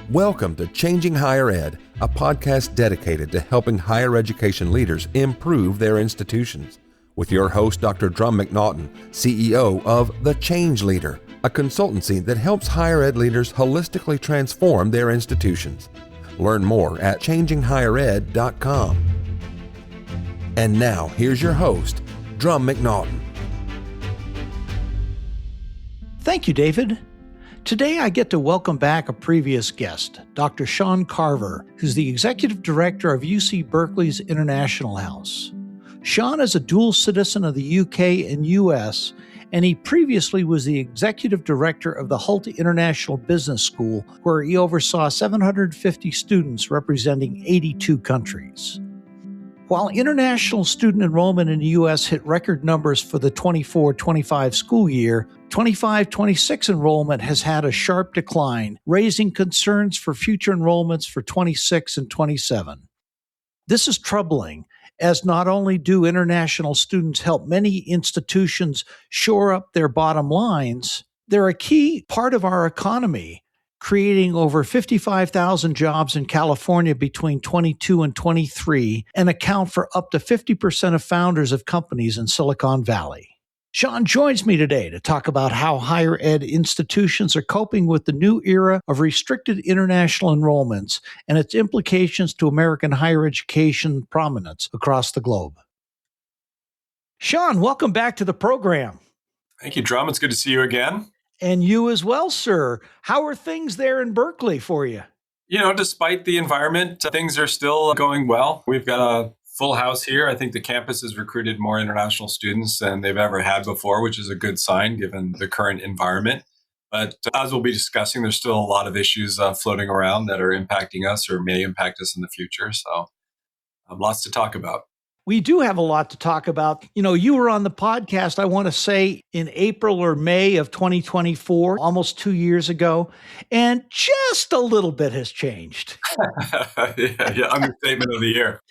Welcome to Changing Higher Ed, a podcast dedicated to helping higher education leaders improve their institutions. With your host, Dr. Drumm McNaughton, CEO of The Change Leader, a consultancy that helps higher ed leaders holistically transform their institutions. Learn more at changinghighered.com. And now, here's your host, Drumm McNaughton. Thank you, David. Today, I get to welcome back a previous guest, Dr. Shaun Carver, who's the Executive Director of UC Berkeley's International House. Shaun is a dual citizen of the UK and US, and he previously was the Executive Director of the Hulte International Business School, where he oversaw 750 students representing 82 countries. While international student enrollment in the U.S. hit record numbers for the 24-25 school year, 25-26 enrollment has had a sharp decline, raising concerns for future enrollments for 26 and 27. This is troubling, as not only do international students help many institutions shore up their bottom lines, they're a key part of our economy, creating over 55,000 jobs in California between 22 and 23, and account for up to 50% of founders of companies in Silicon Valley. Shaun joins me today to talk about how higher ed institutions are coping with the new era of restricted international enrollments and its implications to American higher education prominence across the globe. Shaun, welcome back to the program. Thank you, Drumm. It's good to see you again. And you as well, sir. How are things there in Berkeley for you? Despite the environment, things are still going well. We've got a full house here. I think the campus has recruited more international students than they've ever had before, which is a good sign given the current environment. But as we'll be discussing, there's still a lot of issues floating around that are impacting us or may impact us in the future. So lots to talk about. We do have a lot to talk about. You were on the podcast, I want to say, in April or May of 2024, almost 2 years ago, and just a little bit has changed. yeah, understatement of the year.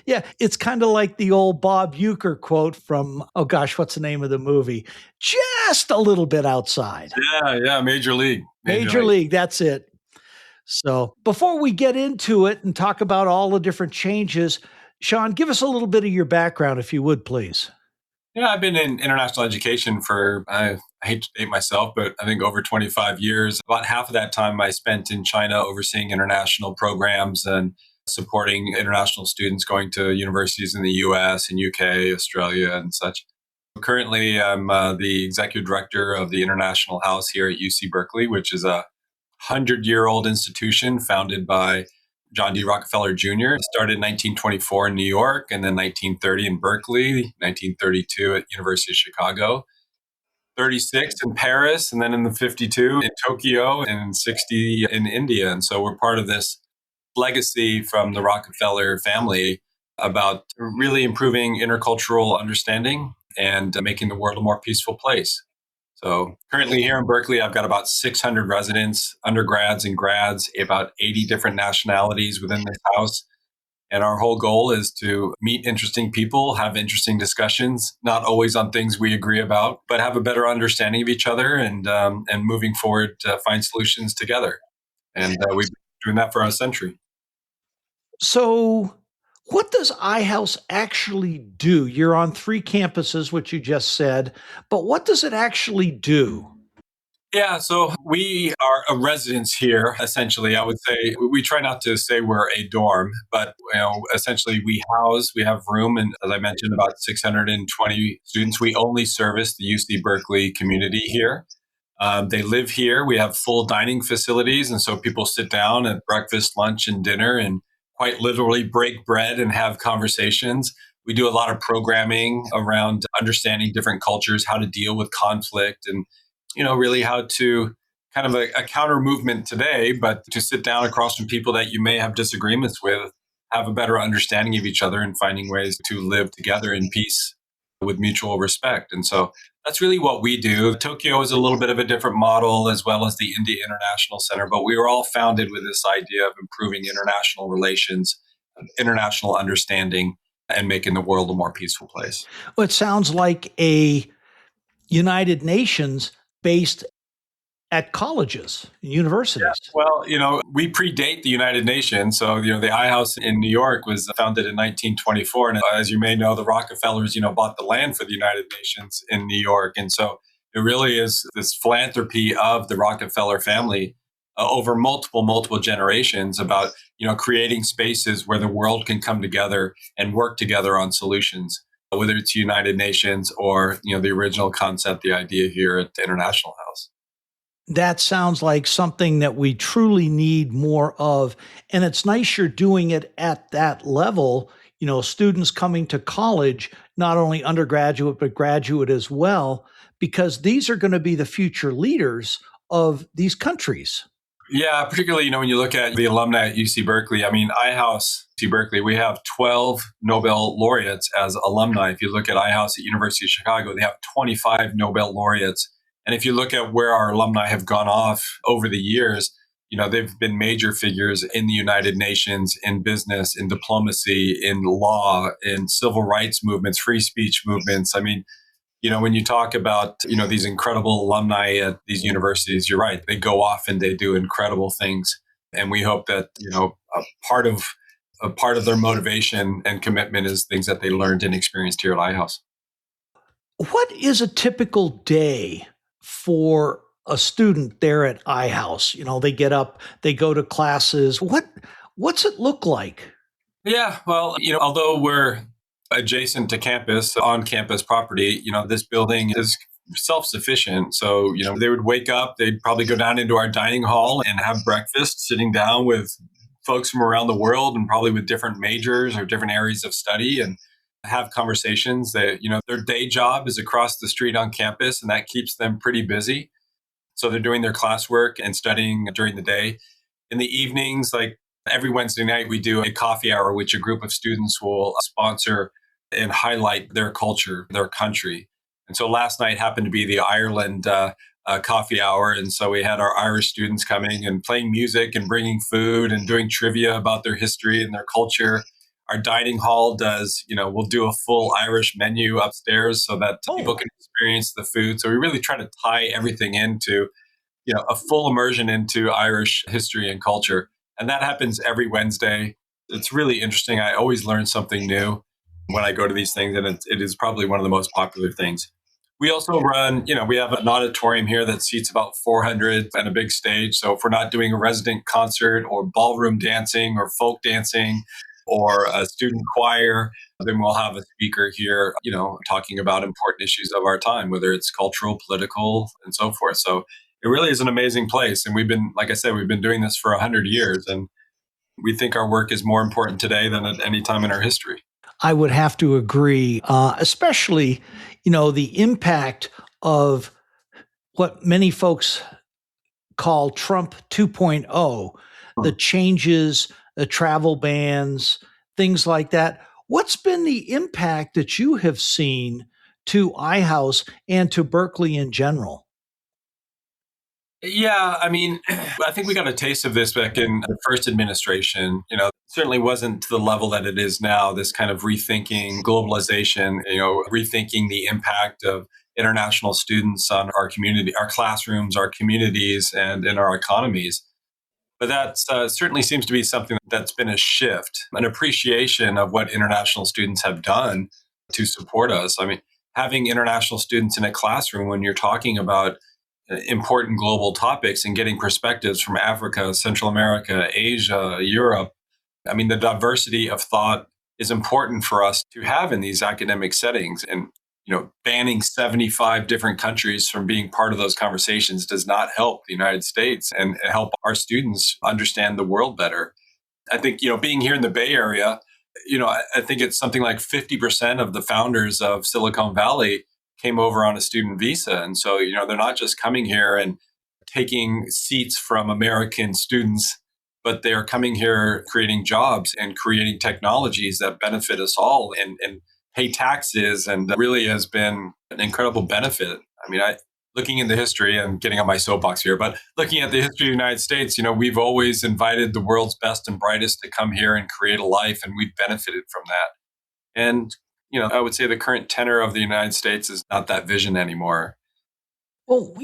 Yeah, it's kind of like the old Bob Uecker quote from, what's the name of the movie? Just a little bit outside. Yeah, Major League. Major League, that's it. So before we get into it and talk about all the different changes, Shaun, give us a little bit of your background, if you would, please. Yeah, I've been in international education for, I hate to date myself, but I think over 25 years. About half of that time I spent in China overseeing international programs and supporting international students going to universities in the US and UK, Australia, and such. Currently, I'm the executive director of the International House here at UC Berkeley, which is a 100-year-old institution founded by John D. Rockefeller Jr. Started in 1924 in New York, and then 1930 in Berkeley, 1932 at University of Chicago, 36 in Paris, and then in the 52 in Tokyo, and 60 in India. And so we're part of this legacy from the Rockefeller family about really improving intercultural understanding and making the world a more peaceful place. So currently here in Berkeley, I've got about 600 residents, undergrads and grads, about 80 different nationalities within this house. And our whole goal is to meet interesting people, have interesting discussions, not always on things we agree about, but have a better understanding of each other and moving forward to find solutions together. And we've been doing that for a century. So what does iHouse actually do? You're on 3 campuses, which you just said, but what does it actually do? Yeah, so we are a residence here, essentially. I would say we try not to say we're a dorm, but essentially we have room, and as I mentioned, about 620 students. We only service the UC Berkeley community here. They live here. We have full dining facilities, and so people sit down at breakfast, lunch, and dinner and quite literally break bread and have conversations. We do a lot of programming around understanding different cultures, how to deal with conflict, and really how to kind of a counter movement today, but to sit down across from people that you may have disagreements with, have a better understanding of each other and finding ways to live together in peace with mutual respect. And so that's really what we do. Tokyo is a little bit of a different model, as well as the India International Center, but we were all founded with this idea of improving international relations, international understanding, and making the world a more peaceful place. Well, it sounds like a United Nations based at colleges and universities. Well, we predate the United Nations. So, the I House in New York was founded in 1924. And as you may know, the Rockefellers, bought the land for the United Nations in New York. And so it really is this philanthropy of the Rockefeller family over multiple generations about, creating spaces where the world can come together and work together on solutions, whether it's United Nations or, the original concept, the idea here at the International House. That sounds like something that we truly need more of. And it's nice you're doing it at that level, students coming to college, not only undergraduate, but graduate as well, because these are going to be the future leaders of these countries. Yeah, particularly, when you look at the alumni at UC Berkeley, iHouse, UC Berkeley, we have 12 Nobel laureates as alumni. If you look at iHouse at University of Chicago, they have 25 Nobel laureates. And if you look at where our alumni have gone off over the years, they've been major figures in the United Nations, in business, in diplomacy, in law, in civil rights movements, free speech movements. When you talk about, these incredible alumni at these universities, you're right. They go off and they do incredible things. And we hope that, a part of their motivation and commitment is things that they learned and experienced here at iHouse. What is a typical day for a student there at iHouse? They get up, they go to classes. What's it look like? Yeah, well, although we're adjacent to campus, on campus property, this building is self-sufficient. So, they would wake up, they'd probably go down into our dining hall and have breakfast, sitting down with folks from around the world and probably with different majors or different areas of study, and have conversations. That their day job is across the street on campus, and that keeps them pretty busy. So they're doing their classwork and studying during the day. In the evenings, like every Wednesday night, we do a coffee hour, which a group of students will sponsor and highlight their culture, their country. And so last night happened to be the Ireland coffee hour. And so we had our Irish students coming and playing music and bringing food and doing trivia about their history and their culture. Our dining hall we'll do a full Irish menu upstairs so that people can experience the food. So we really try to tie everything into, a full immersion into Irish history and culture. And that happens every Wednesday. It's really interesting. I always learn something new when I go to these things, and it is probably one of the most popular things. We also run, we have an auditorium here that seats about 400 and a big stage. So if we're not doing a resident concert or ballroom dancing or folk dancing or a student choir, then we'll have a speaker here, talking about important issues of our time, whether it's cultural, political, and so forth. So it really is an amazing place. And like I said, we've been doing this for 100 years. And we think our work is more important today than at any time in our history. I would have to agree, especially, the impact of what many folks call Trump 2.0, the changes, the travel bans, things like that. What's been the impact that you have seen to iHouse and to Berkeley in general? Yeah, I think we got a taste of this back in the first administration. Certainly wasn't to the level that it is now, this kind of rethinking globalization, rethinking the impact of international students on our community, our classrooms, our communities, and in our economies. But that certainly seems to be something that's been a shift, an appreciation of what international students have done to support us. Having international students in a classroom when you're talking about important global topics and getting perspectives from Africa, Central America, Asia, Europe. The diversity of thought is important for us to have in these academic settings. And, banning 75 different countries from being part of those conversations does not help the United States and help our students understand the world better. I think, being here in the Bay Area, I think it's something like 50% of the founders of Silicon Valley came over on a student visa. And so, they're not just coming here and taking seats from American students, but they are coming here creating jobs and creating technologies that benefit us all and pay taxes, and really has been an incredible benefit. Looking into history, I'm getting on my soapbox here, but looking at the history of the United States, we've always invited the world's best and brightest to come here and create a life, and we've benefited from that. And I would say the current tenor of the United States is not that vision anymore. Well,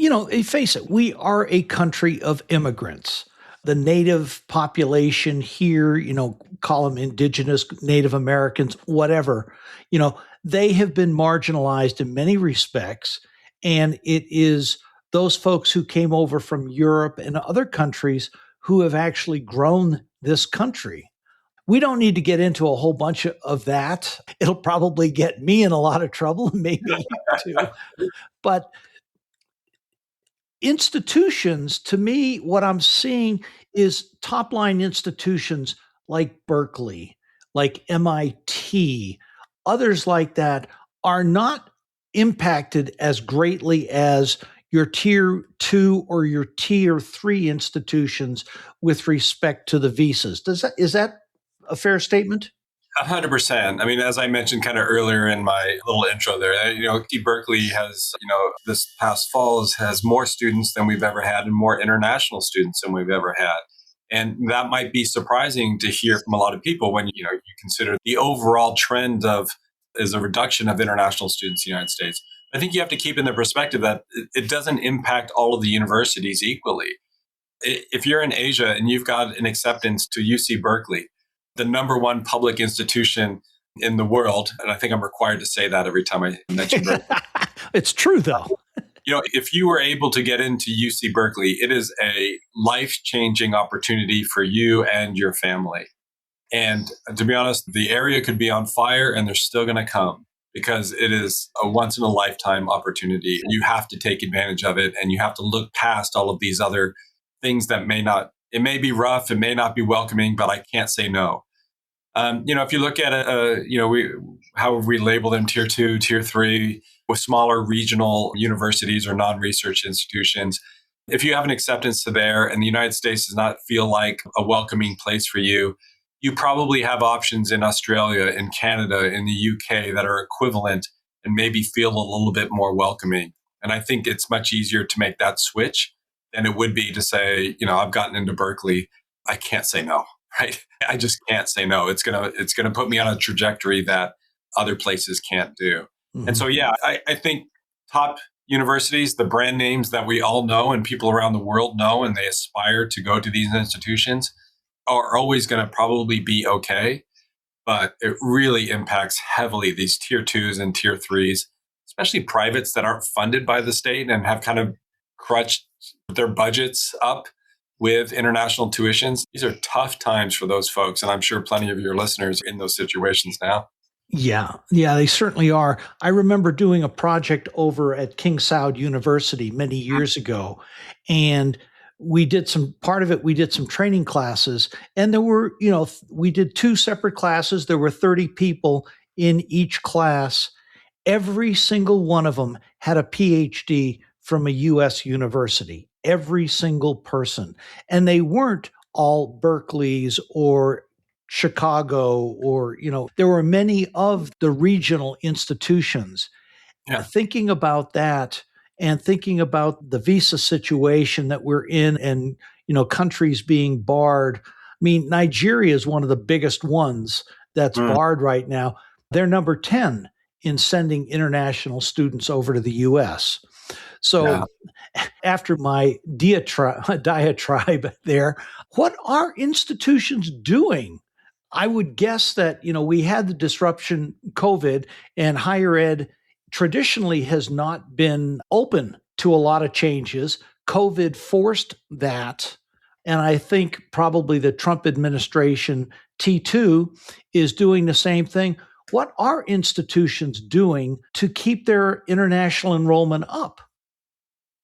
face it, we are a country of immigrants. The native population here, call them indigenous, Native Americans, whatever, they have been marginalized in many respects. And it is those folks who came over from Europe and other countries who have actually grown this country. We don't need to get into a whole bunch of that. It'll probably get me in a lot of trouble, maybe you too. But institutions, to me, what I'm seeing is top line institutions like Berkeley, like MIT, others like that are not impacted as greatly as your tier two or your tier three institutions with respect to the visas. Is that a fair statement? 100%. I mean, as I mentioned kind of earlier in my little intro there, UT Berkeley has, this past fall has more students than we've ever had and more international students than we've ever had. And that might be surprising to hear from a lot of people when, you consider the overall trend is a reduction of international students in the United States. I think you have to keep in the perspective that it doesn't impact all of the universities equally. If you're in Asia and you've got an acceptance to UC Berkeley, the number one public institution in the world, and I think I'm required to say that every time I mention Berkeley. It's true, though. If you were able to get into UC Berkeley, it is a life-changing opportunity for you and your family. And to be honest, the area could be on fire and they're still going to come because it is a once-in-a-lifetime opportunity. You have to take advantage of it and you have to look past all of these other things that it may be rough, it may not be welcoming, but I can't say no. If you look at how we label them tier 2, tier 3 with smaller regional universities or non-research institutions, if you have an acceptance to there and the United States does not feel like a welcoming place for you, you probably have options in Australia, in Canada, in the UK that are equivalent and maybe feel a little bit more welcoming. And I think it's much easier to make that switch than it would be to say, I've gotten into Berkeley, I can't say no, right? I just can't say no. It's gonna put me on a trajectory that other places can't do. Mm-hmm. And so, I think top universities, the brand names that we all know and people around the world know, and they aspire to go to these institutions, are always going to probably be okay. But it really impacts heavily these tier 2s and tier 3s, especially privates that aren't funded by the state and have kind of crutched their budgets up with international tuitions. These are tough times for those folks. And I'm sure plenty of your listeners are in those situations now. Yeah, they certainly are. I remember doing a project over at King Saud University many years ago, and we did some training classes, and there were, we did 2 separate classes. There were 30 people in each class. Every single one of them had a PhD from a U.S. university, every single person. And they weren't all Berkeley's or Chicago or, there were many of the regional institutions. Yeah. Thinking about that and thinking about the visa situation that we're in and, countries being barred. I mean, Nigeria is one of the biggest ones that's barred right now. They're number 10 in sending international students over to the U.S. So after my diatribe there, what are institutions doing? I would guess that, we had the disruption, COVID, and higher ed traditionally has not been open to a lot of changes. COVID forced that. And I think probably the Trump administration, T2, is doing the same thing. What are institutions doing to keep their international enrollment up?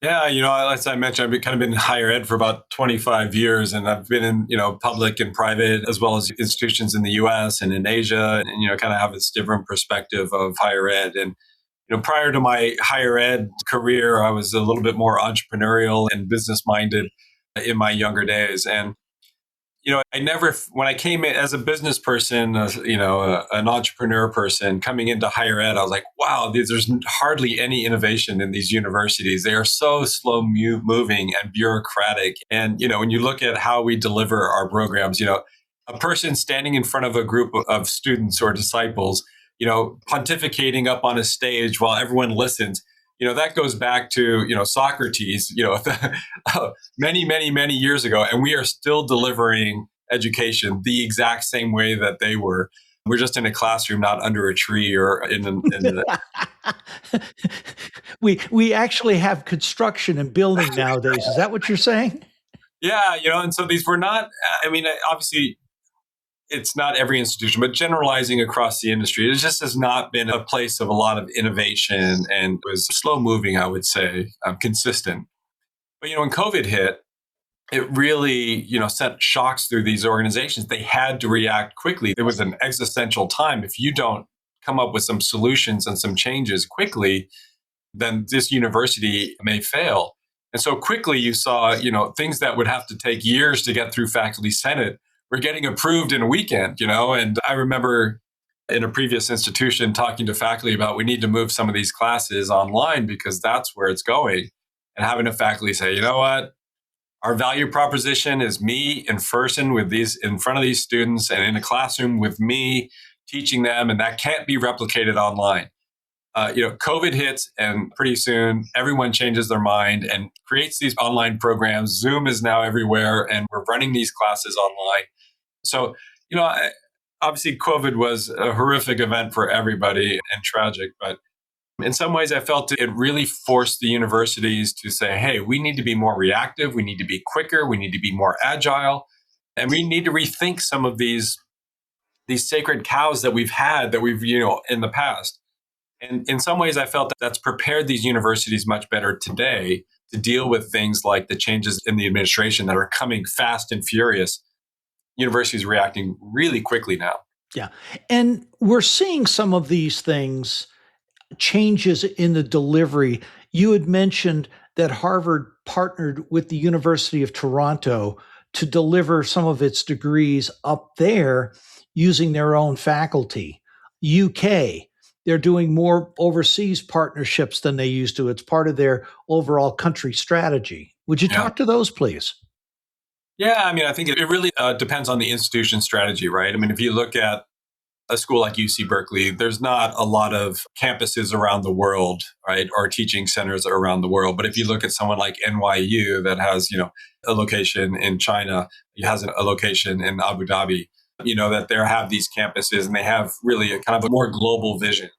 Yeah, as I mentioned, I've kind of been in higher ed for about 25 years, and I've been in, public and private, as well as institutions in the U.S. and in Asia, and, kind of have this different perspective of higher ed. And, prior to my higher ed career, I was a little bit more entrepreneurial and business-minded in my younger days. And, when I came in as a business person, an entrepreneur person coming into higher ed, I was like, wow, there's hardly any innovation in these universities. They are so slow moving and bureaucratic. And, when you look at how we deliver our programs, a person standing in front of a group of students or disciples, pontificating up on a stage while everyone listens, that goes back to, Socrates, many, many, many years ago. And we are still delivering education the exact same way that they were. We're just in a classroom, not under a tree or in We actually have construction and building nowadays. Is that what you're saying? yeah, and so these were not, I mean, obviously it's not every institution, but generalizing across the industry, it just has not been a place of a lot of innovation and was slow moving, I would say, consistent. But, when COVID hit, it really, sent shocks through these organizations. They had to react quickly. It was an existential time. If you don't come up with some solutions and some changes quickly, then this university may fail. And so quickly you saw, things that would have to take years to get through faculty senate were getting approved in a weekend, and I remember in a previous institution talking to faculty about we need to move some of these classes online because that's where it's going. And having a faculty say, you know what? Our value proposition is me in person with these in front of these students and in a classroom with me teaching them, and that can't be replicated online. COVID hits, and pretty soon everyone changes their mind and creates these online programs. Zoom is now everywhere, and we're running these classes online. So, obviously COVID was a horrific event for everybody and tragic, but in some ways I felt it really forced the universities to say, hey, we need to be more reactive. We need to be quicker. We need to be more agile. And we need to rethink some of these sacred cows that we've had that we've, in the past. And in some ways, I felt that's prepared these universities much better today to deal with things like the changes in the administration that are coming fast and furious. Universities reacting really quickly now. Yeah. And we're seeing some of these things, changes in the delivery. You had mentioned that Harvard partnered with the University of Toronto to deliver some of its degrees up there using their own faculty. UK, they're doing more overseas partnerships than they used to. It's part of their overall country strategy. Would you talk to those, please? Yeah, I mean, I think it really depends on the institution strategy, right? I mean, if you look at a school like UC Berkeley, there's not a lot of campuses around the world, right? Or teaching centers around the world. But if you look at someone like NYU that has, a location in China, it has a location in Abu Dhabi, that they have these campuses and they have really a kind of a more global vision.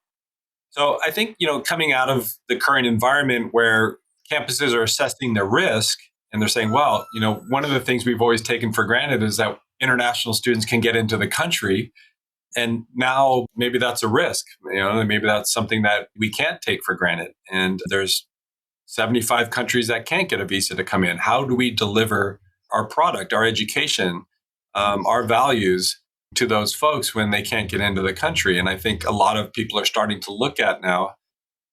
So I think, coming out of the current environment where campuses are assessing their risk and they're saying, well, one of the things we've always taken for granted is that international students can get into the country. And now maybe that's a risk, maybe that's something that we can't take for granted. And there's 75 countries that can't get a visa to come in. How do we deliver our product, our education, our values to those folks when they can't get into the country? And I think a lot of people are starting to look at now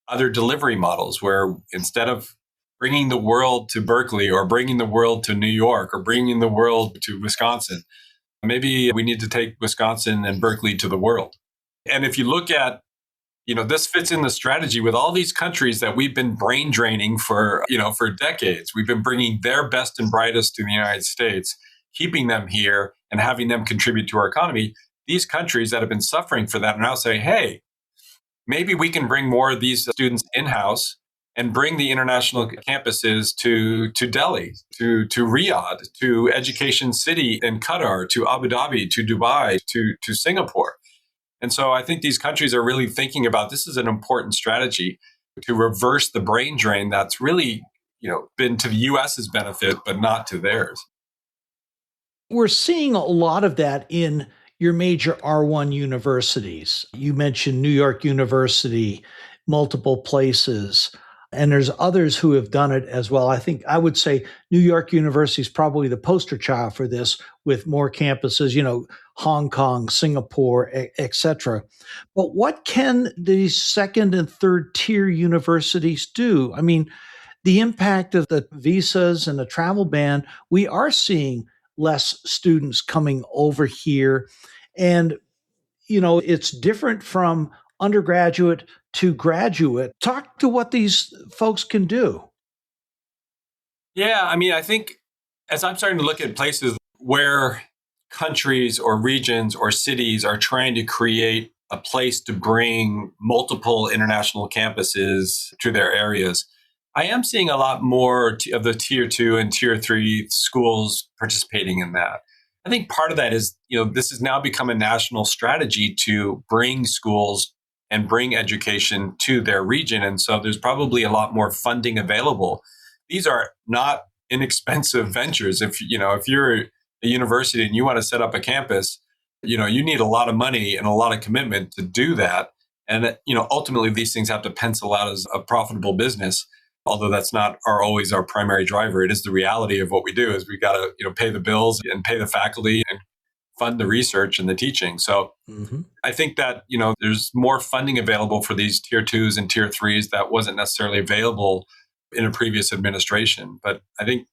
other delivery models where instead of bringing the world to Berkeley or bringing the world to New York or bringing the world to Wisconsin, maybe we need to take Wisconsin and Berkeley to the world. And if you look at, this fits in the strategy with all these countries that we've been brain draining for decades. We've been bringing their best and brightest to the United States, keeping them here and having them contribute to our economy. These countries that have been suffering for that are now saying, hey, maybe we can bring more of these students in-house and bring the international campuses to Delhi, to Riyadh, to Education City in Qatar, to Abu Dhabi, to Dubai, to Singapore. And so I think these countries are really thinking about this is an important strategy to reverse the brain drain that's really, been to the US's benefit, but not to theirs. We're seeing a lot of that in your major R1 universities. You mentioned New York University, multiple places. And there's others who have done it as well. I would say New York University is probably the poster child for this with more campuses, Hong Kong, Singapore, et cetera. But what can these second and third tier universities do? I mean, the impact of the visas and the travel ban, we are seeing less students coming over here. And, it's different from undergraduate to graduate. Talk to what these folks can do. Yeah, I mean, I think as I'm starting to look at places where countries or regions or cities are trying to create a place to bring multiple international campuses to their areas. I am seeing a lot more of the tier 2 and tier 3 schools participating in that. I think part of that is, this has now become a national strategy to bring schools and bring education to their region. And so there's probably a lot more funding available. These are not inexpensive ventures. If you're a university and you want to set up a campus, you need a lot of money and a lot of commitment to do that. And, ultimately these things have to pencil out as a profitable business. Although that's not always our primary driver. It is the reality of what we do is we got to, pay the bills and pay the faculty and fund the research and the teaching. So I think that, there's more funding available for these tier 2s and tier 3s that wasn't necessarily available in a previous administration. But I think,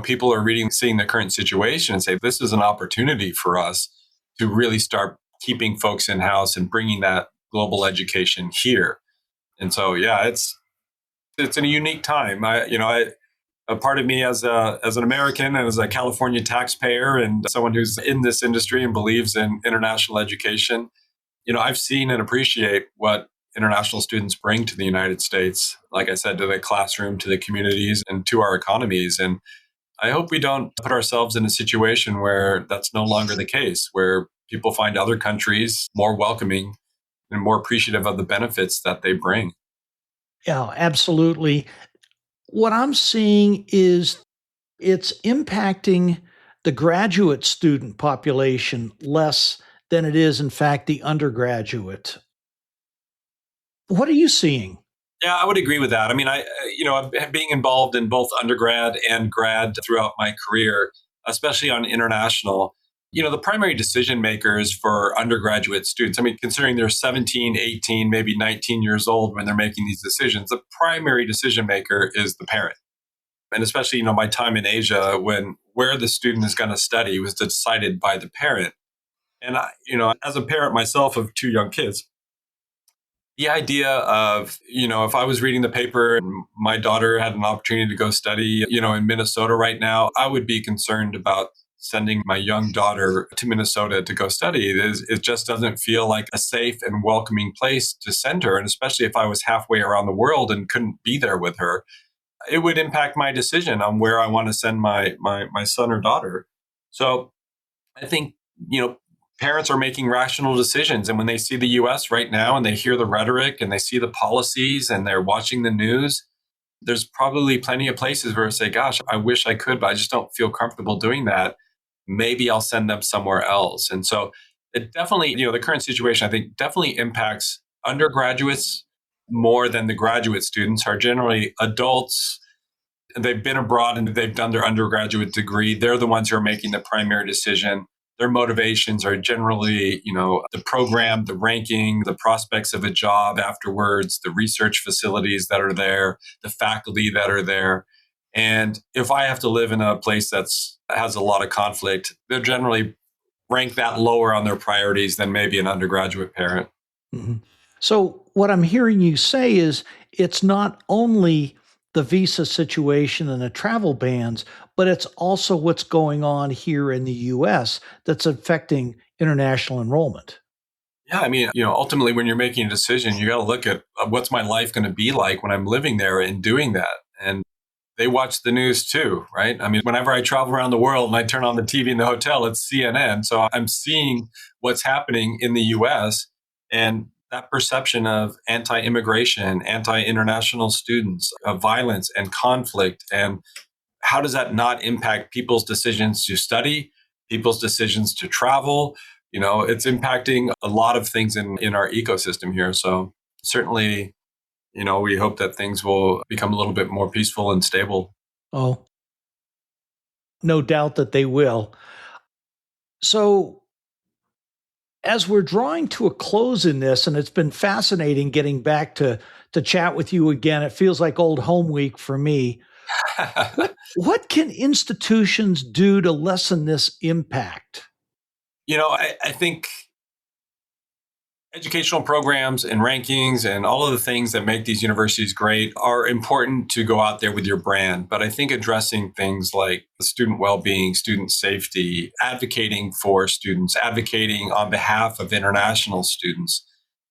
people are seeing the current situation and say, this is an opportunity for us to really start keeping folks in-house and bringing that global education here. And so, yeah, it's a unique time. A part of me as an American and as a California taxpayer and someone who's in this industry and believes in international education, I've seen and appreciate what international students bring to the United States, like I said, to the classroom, to the communities, and to our economies. And I hope we don't put ourselves in a situation where that's no longer the case, where people find other countries more welcoming and more appreciative of the benefits that they bring. Yeah, absolutely. What I'm seeing is it's impacting the graduate student population less than it is, in fact, the undergraduate. What are you seeing? Yeah, I would agree with that. I mean, being involved in both undergrad and grad throughout my career, especially on international, the primary decision makers for undergraduate students, considering they're 17, 18, maybe 19 years old when they're making these decisions, the primary decision maker is the parent. And especially, my time in Asia, where the student is going to study was decided by the parent. And as a parent myself of 2 young kids, the idea of, if I was reading the paper and my daughter had an opportunity to go study, in Minnesota right now, I would be concerned about sending my young daughter to Minnesota to go study. It just doesn't feel like a safe and welcoming place to send her. And especially if I was halfway around the world and couldn't be there with her, it would impact my decision on where I want to send my son or daughter. So I think, parents are making rational decisions. And when they see the US right now and they hear the rhetoric and they see the policies and they're watching the news, there's probably plenty of places where I say, gosh, I wish I could, but I just don't feel comfortable doing that. Maybe I'll send them somewhere else. And so it definitely, the current situation, I think, definitely impacts undergraduates more than the graduate students are generally adults. They've been abroad and they've done their undergraduate degree. They're the ones who are making the primary decision. Their motivations are generally, the program, the ranking, the prospects of a job afterwards, the research facilities that are there, the faculty that are there. And if I have to live in a place that has a lot of conflict, they'll generally rank that lower on their priorities than maybe an undergraduate parent. Mm-hmm. So what I'm hearing you say is it's not only the visa situation and the travel bans, but it's also what's going on here in the U.S. that's affecting international enrollment. Yeah, ultimately, when you're making a decision, you got to look at what's my life going to be like when I'm living there and doing that. And they watch the news too, right? Whenever I travel around the world and I turn on the TV in the hotel, it's CNN. So I'm seeing what's happening in the U.S. and that perception of anti-immigration, anti-international students, of violence and conflict. And how does that not impact people's decisions to study, people's decisions to travel? It's impacting a lot of things in our ecosystem here. So certainly, we hope that things will become a little bit more peaceful and stable. Oh, no doubt that they will. So as we're drawing to a close in this, and it's been fascinating getting back to chat with you again, it feels like old home week for me. What can institutions do to lessen this impact? I think Educational programs and rankings and all of the things that make these universities great are important to go out there with your brand. But I think addressing things like student well-being, student safety, advocating for students, advocating on behalf of international students,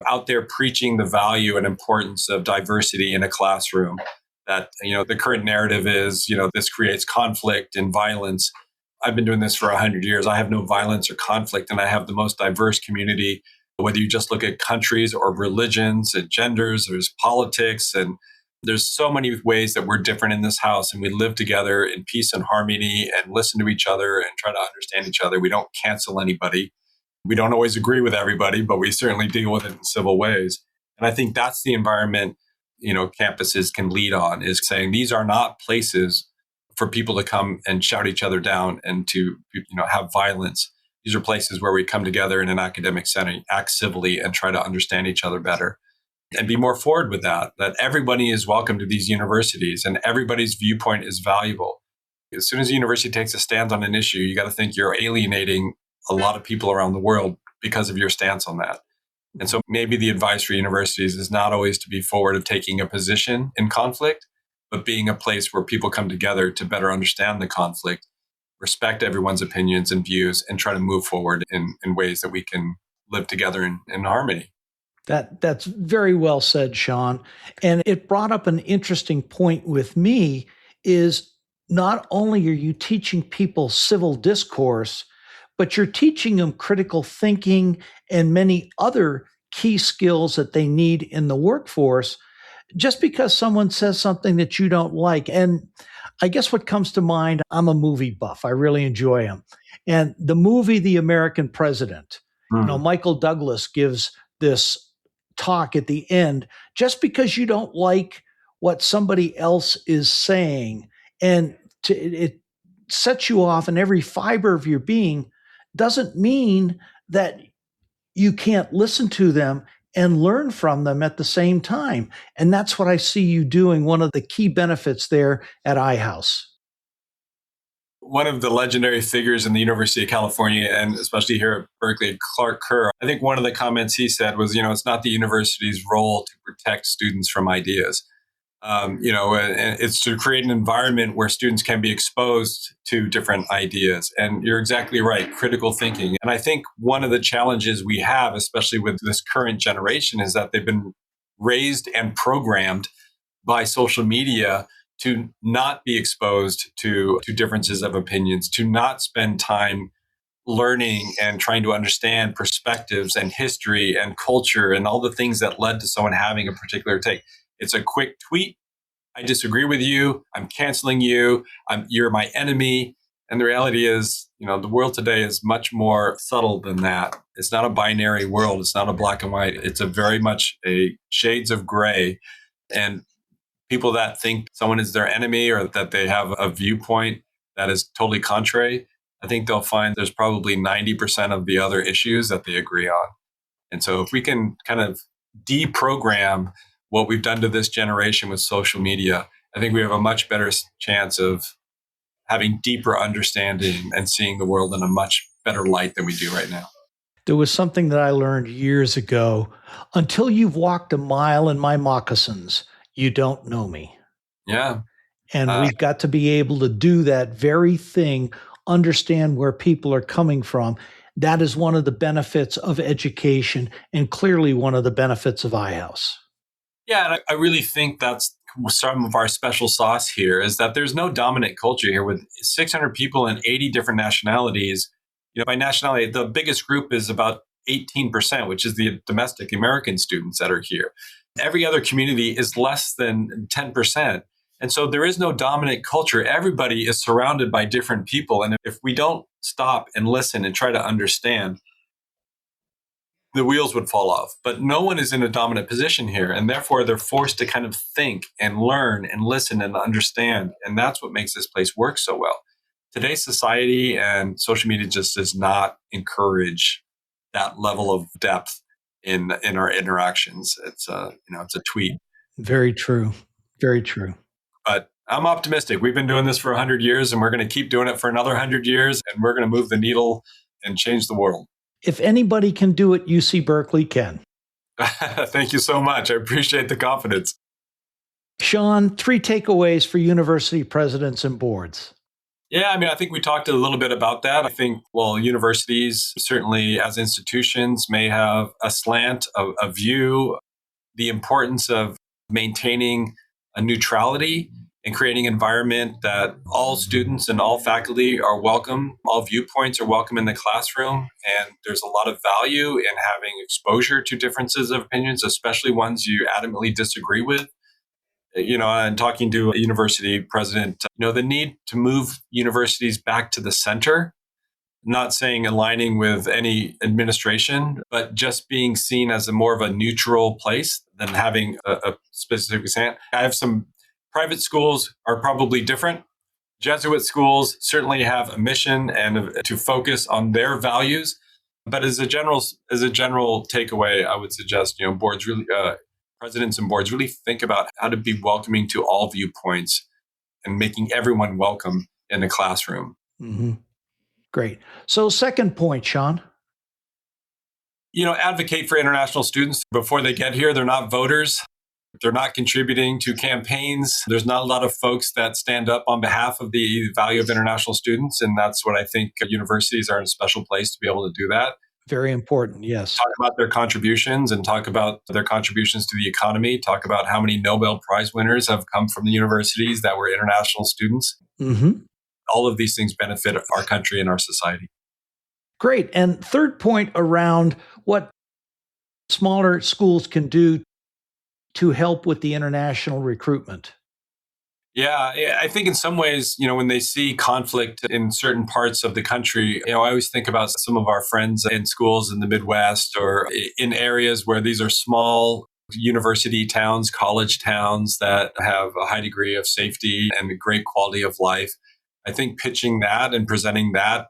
out there preaching the value and importance of diversity in a classroom. That, the current narrative is, this creates conflict and violence. I've been doing this for 100 years. I have no violence or conflict, and I have the most diverse community. Whether you just look at countries or religions and genders, there's politics, and there's so many ways that we're different in this house, and we live together in peace and harmony and listen to each other and try to understand each other. We don't cancel anybody. We don't always agree with everybody, but we certainly deal with it in civil ways. And I think that's the environment, campuses can lead on, is saying these are not places for people to come and shout each other down and to, have violence. These are places where we come together in an academic setting, act civilly, and try to understand each other better and be more forward with that everybody is welcome to these universities and everybody's viewpoint is valuable. As soon as a university takes a stand on an issue, you got to think you're alienating a lot of people around the world because of your stance on that. And so maybe the advice for universities is not always to be forward of taking a position in conflict, but being a place where people come together to better understand the conflict, respect everyone's opinions and views, and try to move forward in ways that we can live together in harmony. That's very well said, Shaun. And it brought up an interesting point with me is not only are you teaching people civil discourse, but you're teaching them critical thinking and many other key skills that they need in the workforce just because someone says something that you don't like. And I guess what comes to mind, I'm a movie buff. I really enjoy them. And the movie, The American President, Michael Douglas gives this talk at the end, just because you don't like what somebody else is saying and it sets you off in every fiber of your being doesn't mean that you can't listen to them and learn from them at the same time. And that's what I see you doing, one of the key benefits there at iHouse. One of the legendary figures in the University of California, and especially here at Berkeley, Clark Kerr, I think one of the comments he said was, it's not the university's role to protect students from ideas. It's to create an environment where students can be exposed to different ideas. And you're exactly right, critical thinking. And I think one of the challenges we have, especially with this current generation, is that they've been raised and programmed by social media to not be exposed to differences of opinions, to not spend time learning and trying to understand perspectives and history and culture and all the things that led to someone having a particular take. It's a quick tweet. I disagree with you. I'm canceling you. You're my enemy. And the reality is, the world today is much more subtle than that. It's not a binary world. It's not a black and white. It's a very much a shades of gray. And people that think someone is their enemy or that they have a viewpoint that is totally contrary, I think they'll find there's probably 90% of the other issues that they agree on. And so if we can kind of deprogram what we've done to this generation with social media, I think we have a much better chance of having deeper understanding and seeing the world in a much better light than we do right now. There was something that I learned years ago. Until you've walked a mile in my moccasins, you don't know me. Yeah. And we've got to be able to do that very thing, understand where people are coming from. That is one of the benefits of education and clearly one of the benefits of iHouse. Yeah, and I really think that's some of our special sauce here is that there's no dominant culture here with 600 people and 80 different nationalities. By nationality, the biggest group is about 18%, which is the domestic American students that are here. Every other community is less than 10%. And so there is no dominant culture. Everybody is surrounded by different people. And if we don't stop and listen and try to understand, the wheels would fall off. But no one is in a dominant position here. And therefore, they're forced to kind of think and learn and listen and understand. And that's what makes this place work so well. Today's society and social media just does not encourage that level of depth in our interactions. It's a tweet. Very true. Very true. But I'm optimistic. We've been doing this for 100 years and we're going to keep doing it for another 100 years and we're going to move the needle and change the world. If anybody can do it, UC Berkeley can. Thank you so much. I appreciate the confidence. Shaun, 3 takeaways for university presidents and boards. Yeah, I think we talked a little bit about that. I think, universities, certainly as institutions, may have a slant, a view, the importance of maintaining a neutrality and creating an environment that all students and all faculty are welcome, all viewpoints are welcome in the classroom. And there's a lot of value in having exposure to differences of opinions, especially ones you adamantly disagree with. And talking to a university president, the need to move universities back to the center, not saying aligning with any administration, but just being seen as more of a neutral place than having a specific stand. I have some private schools are probably different. Jesuit schools certainly have a mission and to focus on their values. But as a general takeaway, I would suggest, boards really, presidents and boards really think about how to be welcoming to all viewpoints and making everyone welcome in the classroom. Mm-hmm. Great. So second point, Shaun. Advocate for international students before they get here. They're not voters. They're not contributing to campaigns. There's not a lot of folks that stand up on behalf of the value of international students. And that's what I think universities are in a special place to be able to do that. Very important, yes. Talk about their contributions and talk about their contributions to the economy. Talk about how many Nobel Prize winners have come from the universities that were international students. Mm-hmm. All of these things benefit our country and our society. Great. And third point around what smaller schools can do to help with the international recruitment. Yeah, I think in some ways, when they see conflict in certain parts of the country, I always think about some of our friends in schools in the Midwest or in areas where these are small university towns, college towns that have a high degree of safety and a great quality of life. I think pitching that and presenting that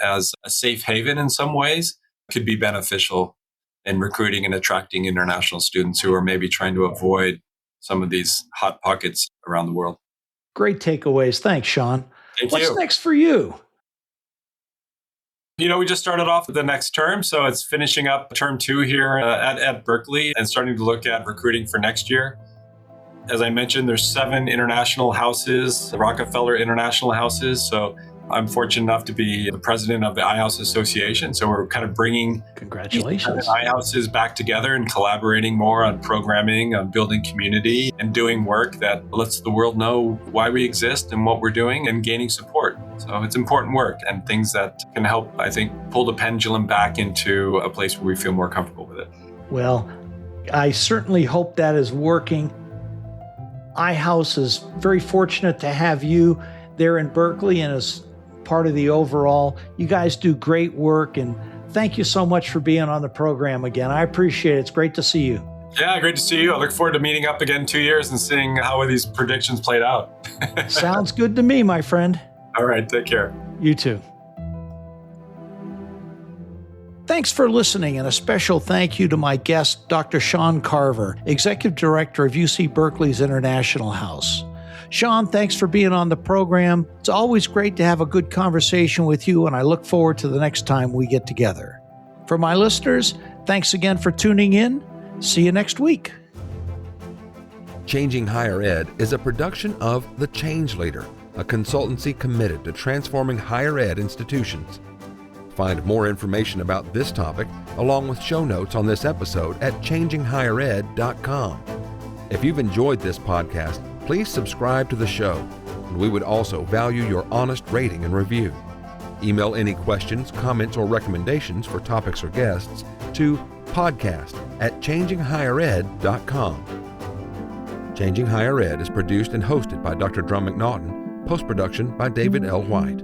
as a safe haven in some ways could be beneficial in recruiting and attracting international students who are maybe trying to avoid some of these hot pockets around the world. Great takeaways. Thanks, Shaun. What's next for you? We just started off the next term, so it's finishing up term 2 here at Berkeley and starting to look at recruiting for next year. As I mentioned, there's 7 international houses, the Rockefeller International Houses. So I'm fortunate enough to be the president of the iHouse Association. So we're kind of bringing congratulations iHouses back together and collaborating more on programming, on building community and doing work that lets the world know why we exist and what we're doing and gaining support. So it's important work and things that can help, I think, pull the pendulum back into a place where we feel more comfortable with it. Well, I certainly hope that is working. iHouse is very fortunate to have you there in Berkeley and as part of the overall. You guys do great work, and thank you so much for being on the program again. I appreciate it. It's great to see you. Yeah, great to see you. I look forward to meeting up again in 2 years and seeing how these predictions played out. Sounds good to me, my friend. All right, take care. You too. Thanks for listening, and a special thank you to my guest, Dr. Shaun Carver, Executive Director of UC Berkeley's International House. Shaun, thanks for being on the program. It's always great to have a good conversation with you, and I look forward to the next time we get together. For my listeners, thanks again for tuning in. See you next week. Changing Higher Ed is a production of The Change Leader, a consultancy committed to transforming higher ed institutions. Find more information about this topic, along with show notes on this episode at changinghighered.com. If you've enjoyed this podcast, please subscribe to the show, and we would also value your honest rating and review. Email any questions, comments, or recommendations for topics or guests to podcast@changinghighered.com. Changing Higher Ed is produced and hosted by Dr. Drumm McNaughton, post-production by David L. White.